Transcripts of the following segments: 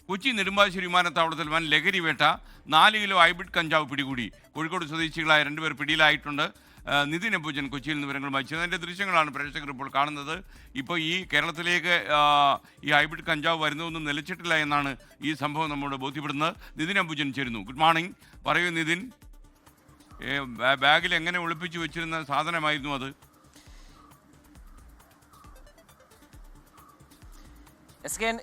കൊച്ചി നെടുമ്പാശ്ശേരി വിമാനത്താവളത്തിൽ വൻ ലഹരി വേട്ട. 4 കിലോ ഹൈബ്രിഡ് കഞ്ചാവ് പിടികൂടി. കോഴിക്കോട് സ്വദേശികളായ 2 പേർ പിടിയിലായിട്ടുണ്ട്. നിതിൻ അംബുജൻ കൊച്ചിയിൽ നിന്ന് വിവരങ്ങൾ വായിച്ചത്. അതിൻ്റെ ദൃശ്യങ്ങളാണ് പ്രേക്ഷകർ ഇപ്പോൾ കാണുന്നത്. ഇപ്പോൾ ഈ കേരളത്തിലേക്ക് ഈ ഹൈബ്രിഡ് കഞ്ചാവ് വരുന്നതൊന്നും നിലച്ചിട്ടില്ല എന്നാണ് ഈ സംഭവം നമ്മോട് ബോധ്യപ്പെടുന്നത്. നിതിൻ അംബുജൻ ചേരുന്നു. Good morning. പറയൂ നിതിൻ, ബാഗിൽ എങ്ങനെ ഒളിപ്പിച്ചു വെച്ചിരുന്ന സാധനമായിരുന്നു അത്?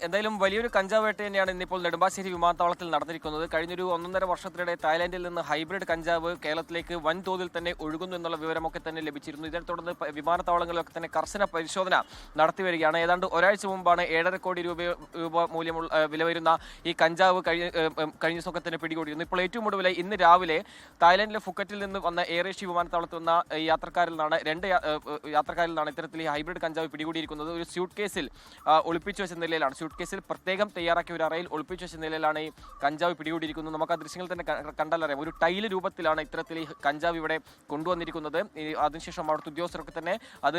എന്തായാലും വലിയൊരു കഞ്ചാവ് വേട്ട തന്നെയാണ് ഇന്നിപ്പോൾ നെടുമ്പാശ്ശേരി വിമാനത്താവളത്തിൽ നടന്നിരിക്കുന്നത്. കഴിഞ്ഞൊരു 1.5 വർഷത്തിനിടെ തായ്ലാന്റിൽ നിന്ന് ഹൈബ്രിഡ് കഞ്ചാവ് കേരളത്തിലേക്ക് വൻതോതിൽ തന്നെ ഒഴുകുന്നു എന്നുള്ള വിവരമൊക്കെ തന്നെ ലഭിച്ചിരുന്നു. ഇതിനെ തുടർന്ന് വിമാനത്താവളങ്ങളിലൊക്കെ തന്നെ കർശന പരിശോധന നടത്തി വരികയാണ്. ഏതാണ്ട് ഒരാഴ്ച മുമ്പാണ് 7.5 കോടി രൂപ മൂല്യമുള്ള വില വരുന്ന ഈ കഞ്ചാവ് കഴിഞ്ഞ ദിവസമൊക്കെ തന്നെ പിടികൂടിയിരുന്നു. ഇപ്പോൾ ഏറ്റവും ഒടുവിലായി ഇന്ന് രാവിലെ തായ്ലാന്റിലെ ഫുക്കറ്റിൽ നിന്ന് വന്ന എയർ ഏഷ്യ വിമാനത്താവളത്തിൽ വന്ന യാത്രക്കാരിൽ നിന്നാണ് ഇത്തരത്തിൽ ഈ ഹൈബ്രിഡ് കഞ്ചാവ് പിടികൂടിയിരിക്കുന്നത്. ഒരു സ്യൂട്ട് കേസിൽ ഒളിപ്പിച്ചു വെച്ച നിലയിലാണ്, സ്യൂട്ട് കേസിൽ പ്രത്യേകം തയ്യാറാക്കിയ ഒരു അറയിൽ ഒളിപ്പിച്ചു വെച്ച നിലയിലാണ് ഈ കഞ്ചാവ് പിടികൂടിയിരിക്കുന്നത്. നമുക്ക് ആ ദൃശ്യങ്ങൾ തന്നെ കണ്ടാലറിയാം. ഒരു ടൈല് രൂപത്തിലാണ് ഇത്തരത്തിൽ ഈ കഞ്ചാവ് ഇവിടെ കൊണ്ടുവന്നിരിക്കുന്നത്. അതിനുശേഷം അവിടുത്തെ ഉദ്യോഗസ്ഥരൊക്കെ തന്നെ അത്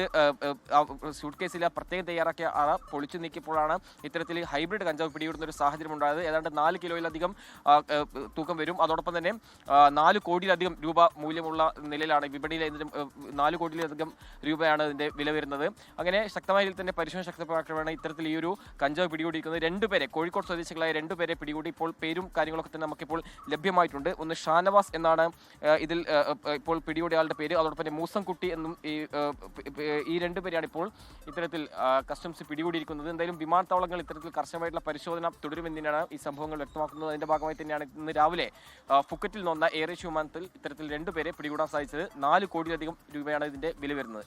സ്യൂട്ട് കേസിൽ പ്രത്യേകം തയ്യാറാക്കിയ അറ പൊളിച്ചു നീക്കിയപ്പോഴാണ് ഇത്തരത്തിൽ ഹൈബ്രിഡ് കഞ്ചാവ് പിടികൂടുന്ന ഒരു സാഹചര്യം ഉണ്ടായത്. ഏതാണ്ട് 4 കിലോയിലധികം തൂക്കം വരും. അതോടൊപ്പം തന്നെ 4 കോടിയിലധികം രൂപ മൂല്യമുള്ള നിലയിലാണ് വിപണിയിലെ 4 കോടിയിലധികം രൂപയാണ് ഇതിന്റെ വില വരുന്നത്. അങ്ങനെ ശക്തമായ രീതിയിൽ തന്നെ പരിശോധന ശക്തമാക്കുകയാണ് ഇത്തരത്തിൽ ഈ ഒരു കഞ്ചാവ് പിടികൂടിയിരിക്കുന്നത്. 2 പേരെ, കോഴിക്കോട് സ്വദേശികളായ 2 പേരെ പിടികൂടി. ഇപ്പോൾ പേരും കാര്യങ്ങളൊക്കെ തന്നെ നമുക്കിപ്പോൾ ലഭ്യമായിട്ടുണ്ട്. ഒന്ന് ഷാനവാസ് എന്നാണ് ഇതിൽ ഇപ്പോൾ പിടികൂടിയ ആളുടെ പേര്. അതോടൊപ്പം തന്നെ മൂസംകുട്ടി എന്നും ഈ 2 പേരെയാണ് ഇപ്പോൾ ഇത്തരത്തിൽ കസ്റ്റംസ് പിടികൂടിയിരിക്കുന്നത്. എന്തായാലും വിമാനത്താവളങ്ങൾ ഇത്തരത്തിൽ കർശനമായിട്ടുള്ള പരിശോധന തുടരുമെന്നാണ് ഈ സംഭവങ്ങൾ വ്യക്തമാക്കുന്നത്. അതിന്റെ ഭാഗമായി തന്നെയാണ് ഇന്ന് രാവിലെ ഫുക്കറ്റിൽ നിന്ന എയർ ഏഷ്യ വിമാനത്തിൽ ഇത്തരത്തിൽ 2 പേരെ പിടികൂടാൻ സാധിച്ചത്. 4 കോടിയിലധികം രൂപയാണ് ഇതിന്റെ വില വരുന്നത്.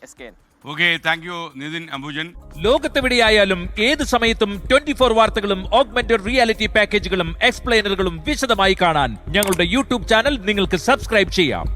Okay, thank you Nithin Ambujan. ലോകത്തെവിടെയായാലും ഏത് സമയത്തും 24 വാർത്തകളും ഓഗ്മെന്റഡ് റിയാലിറ്റി പാക്കേജുകളും എക്സ്പ്ലെയിനറുകളും വിശദമായി കാണാൻ ഞങ്ങളുടെ യൂട്യൂബ് ചാനൽ നിങ്ങൾക്ക് സബ്സ്ക്രൈബ് ചെയ്യാം.